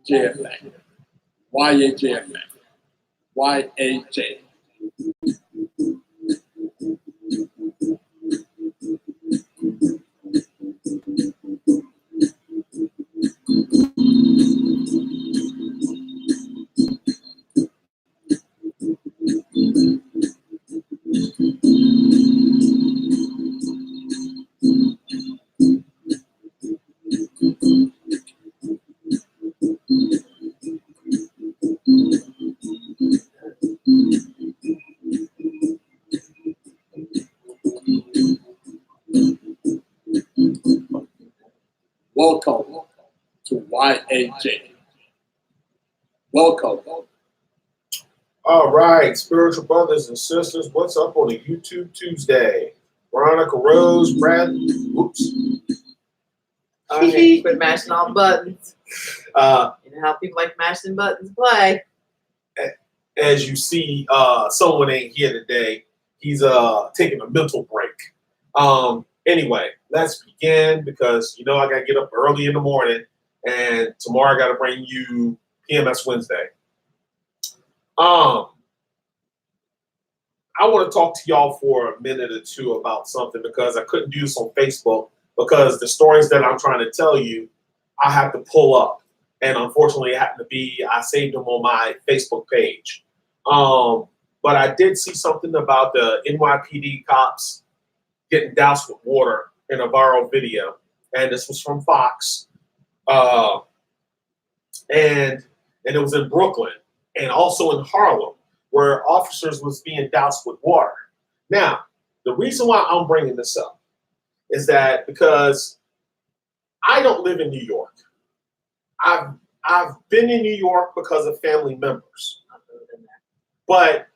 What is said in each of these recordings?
JFA. YAJFA. YAJ. Welcome to YAJ. Welcome. All right, spiritual brothers and sisters, what's up on a YouTube Tuesday? Veronica Rose, Brad, whoops. Quit mashing all buttons. You know how people like mashing buttons play. As you see, someone ain't here today. He's taking a mental break. Anyway, let's begin because you know I gotta get up early in the morning, and tomorrow I gotta bring you PMS Wednesday. I want to talk to y'all for a minute or two about something because I couldn't do this on Facebook because the stories that I'm trying to tell you, I have to pull up. And unfortunately, it happened to be, I saved them on my Facebook page. But I did see something about the NYPD cops getting doused with water in a viral video. And this was from Fox. And it was in Brooklyn and also in Harlem, where officers was being doused with water. Now, the reason why I'm bringing this up is that because I don't live in New York. I've been in New York because of family members. But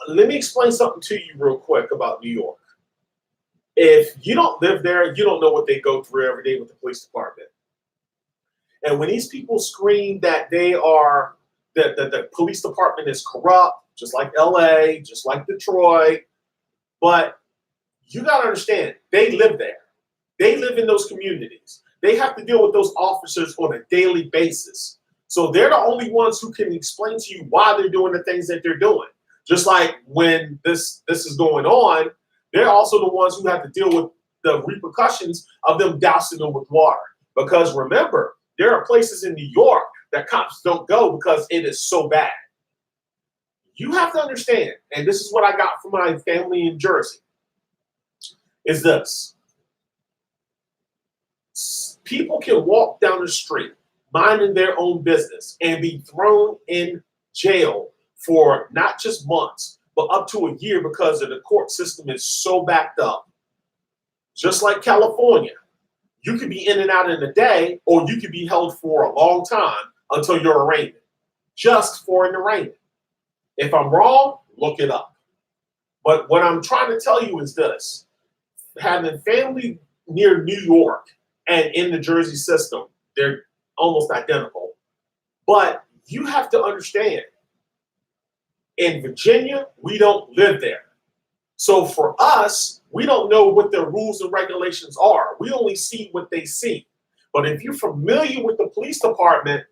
let me explain something to you real quick about New York. If you don't live there, you don't know what they go through every day with the police department. And when these people scream that they are, that the police department is corrupt, just like LA, just like Detroit. But you got to understand, they live there. They live in those communities. They have to deal with those officers on a daily basis. So they're the only ones who can explain to you why they're doing the things that they're doing. Just like when this is going on, they're also the ones who have to deal with the repercussions of them dousing them with water. Because remember, there are places in New York that cops don't go because it is so bad. You have to understand, and this is what I got from my family in Jersey, is this. People can walk down the street, minding their own business, and be thrown in jail for not just months, but up to a year because of the court system is so backed up. Just like California, you could be in and out in a day, or you could be held for a long time until your arraignment, just for an arraignment. If I'm wrong, look it up. But what I'm trying to tell you is this. Having family near New York and in the Jersey system, they're almost identical. But you have to understand, in Virginia, we don't live there. So for us, we don't know what the rules and regulations are. We only see what they see. But if you're familiar with the police department,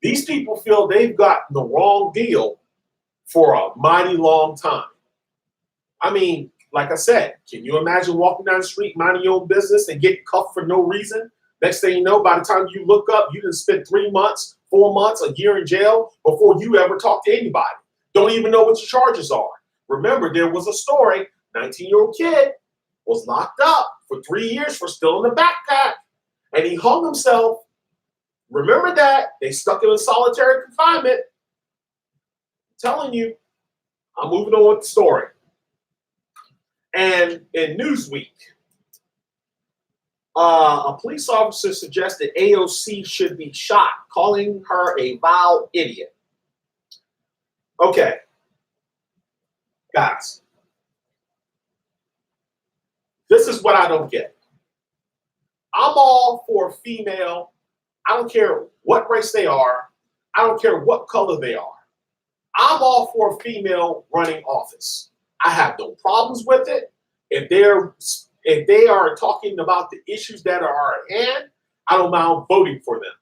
these people feel they've gotten the wrong deal for a mighty long time. I mean, like I said, can you imagine walking down the street, minding your own business and getting cuffed for no reason? Next thing you know, by the time you look up, you done spent 3 months, 4 months, a year in jail before you ever talk to anybody. Don't even know what your charges are. Remember, there was a story, 19-year-old kid was locked up for 3 years for stealing a backpack, and he hung himself. Remember that? They stuck him in solitary confinement. I'm telling you, I'm moving on with the story. And in Newsweek, a police officer suggested AOC should be shot, calling her a vile idiot. Okay, guys, this is what I don't get. I'm all for a female. I don't care what race they are. I don't care what color they are. I'm all for a female running office. I have no problems with it. If they are talking about the issues that are at hand, I don't mind voting for them.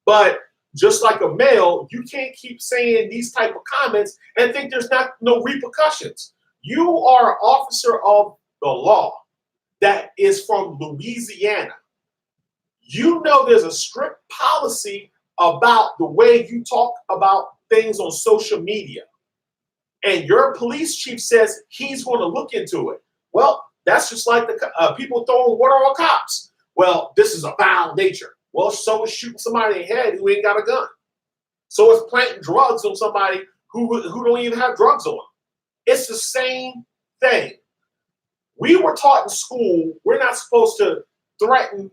But just like a male, you can't keep saying these type of comments and think there's no repercussions. You are an officer of the law that is from Louisiana. You know there's a strict policy about the way you talk about things on social media. And your police chief says he's going to look into it. Well, that's just like the people throwing water on cops. Well, this is a foul nature. Well, so is shooting somebody in the head who ain't got a gun. So is planting drugs on somebody who don't even have drugs on them. It's the same thing. We were taught in school we're not supposed to threaten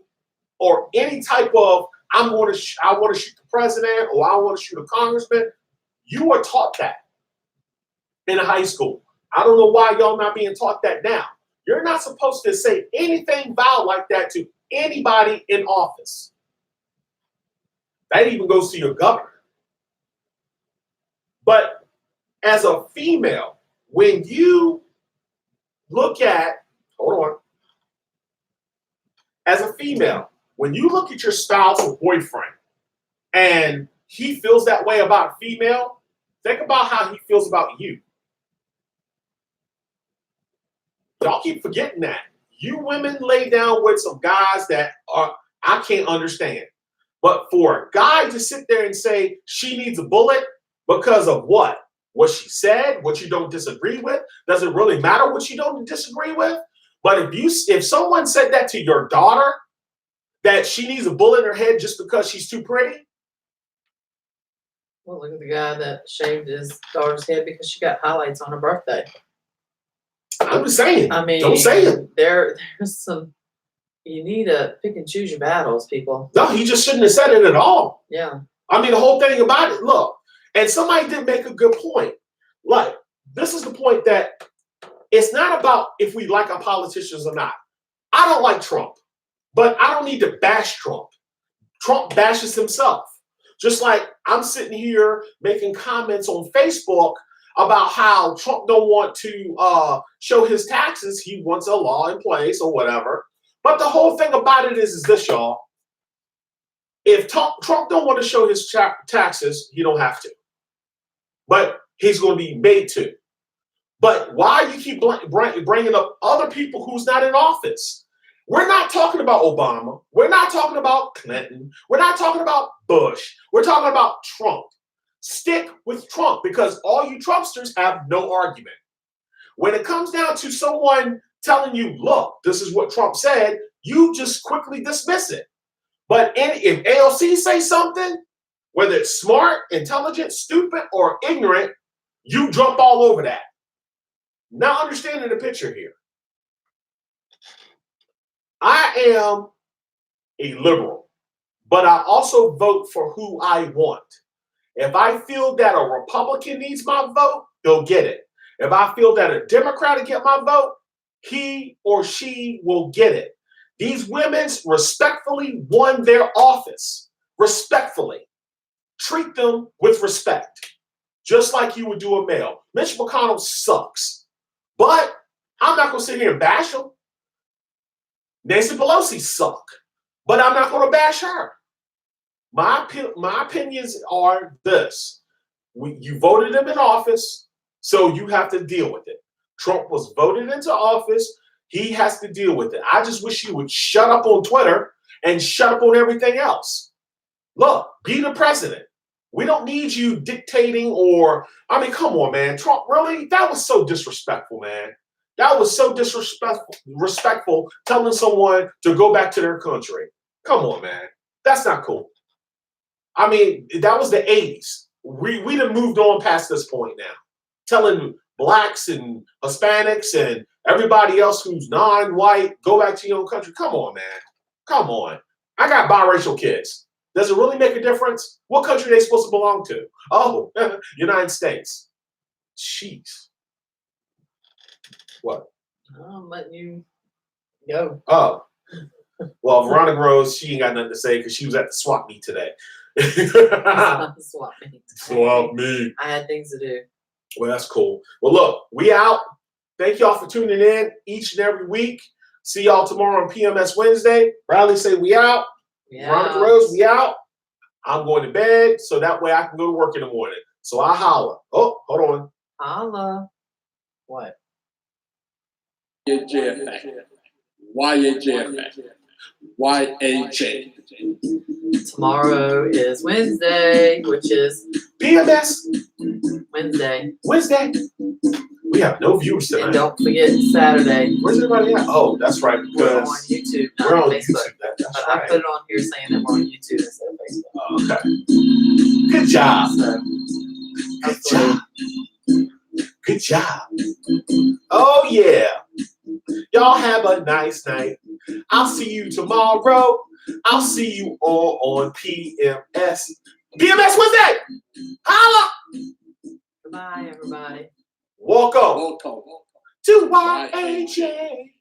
or any type of I want to shoot the president or I want to shoot a congressman. You were taught that in high school. I don't know why y'all not being taught that now. You're not supposed to say anything vile like that to anybody in office. That even goes to your governor. But as a female, when you look at, as a female, when you look at your spouse or boyfriend and he feels that way about a female, think about how he feels about you. Y'all keep forgetting that. You women lay down with some guys that I can't understand. But for a guy to sit there and say she needs a bullet because of what? What she said, what you don't disagree with, does it really matter what you don't disagree with? But if someone said that to your daughter, that she needs a bullet in her head just because she's too pretty. Well, look at the guy that shaved his daughter's head because she got highlights on her birthday. I'm just saying. I mean, don't say it. There's some. You need to pick and choose your battles, people. No, he just shouldn't have said it at all. Yeah. I mean, the whole thing about it. Look, and somebody did make a good point. Like, this is the point that it's not about if we like our politicians or not. I don't like Trump, but I don't need to bash Trump. Trump bashes himself. Just like I'm sitting here making comments on Facebook about how Trump don't want to show his taxes. He wants a law in place or whatever. But the whole thing about it is this, y'all. If Trump don't want to show his taxes, he don't have to. But he's going to be made to. But why you keep bringing up other people who's not in office? We're not talking about Obama. We're not talking about Clinton. We're not talking about Bush. We're talking about Trump. Stick with Trump because all you Trumpsters have no argument. When it comes down to someone telling you, look, this is what Trump said, you just quickly dismiss it. But if AOC say something, whether it's smart, intelligent, stupid, or ignorant, you jump all over that. Now understanding the picture here. I am a liberal, but I also vote for who I want. If I feel that a Republican needs my vote, he'll get it. If I feel that a Democrat will get my vote, he or she will get it. These women respectfully won their office. Respectfully. Treat them with respect. Just like you would do a male. Mitch McConnell sucks. But I'm not going to sit here and bash him. Nancy Pelosi suck. But I'm not going to bash her. My opinions are this. You voted him in office, so you have to deal with it. Trump was voted into office. He has to deal with it. I just wish you would shut up on Twitter and shut up on everything else. Look, be the president. We don't need you dictating I mean, come on, man. Trump, really? That was so disrespectful, man. That was so disrespectful telling someone to go back to their country. Come on, man. That's not cool. I mean, that was the 80s. We done moved on past this point now. Telling blacks and Hispanics and everybody else who's non-white, go back to your own country. Come on, man. Come on. I got biracial kids. Does it really make a difference? What country are they supposed to belong to? Oh, United States. Jeez. What? I'm letting you go. Oh. Well, Veronica Rose, she ain't got nothing to say because she was at the swap meet today. Swap meet. Swap meet. I had things to do. Well, that's cool. Well, look, we out. Thank y'all for tuning in each and every week. See y'all tomorrow on PMS Wednesday. Riley say we out. Yeah. Veronica Rose, we out. I'm going to bed so that way I can go to work in the morning. So I holler. Oh, hold on. Holla. What? YAJ. YAJ. YAJ. Tomorrow is Wednesday, which is PMS Wednesday. Wednesday. We have no viewers And tonight. don't forget Saturday. Where's everybody at? Oh, that's right. We're on Because YouTube, not we're on Facebook. YouTube. That's But I right. put it on here saying that we're on YouTube instead of Facebook. Oh, okay. Good job. So, Good job. Good job. Oh, yeah. Y'all have a nice night. I'll see you tomorrow. I'll see you all on PMS. PMS Wednesday. Holla. goodbye, everybody. Walk on Welcome. to YAJ.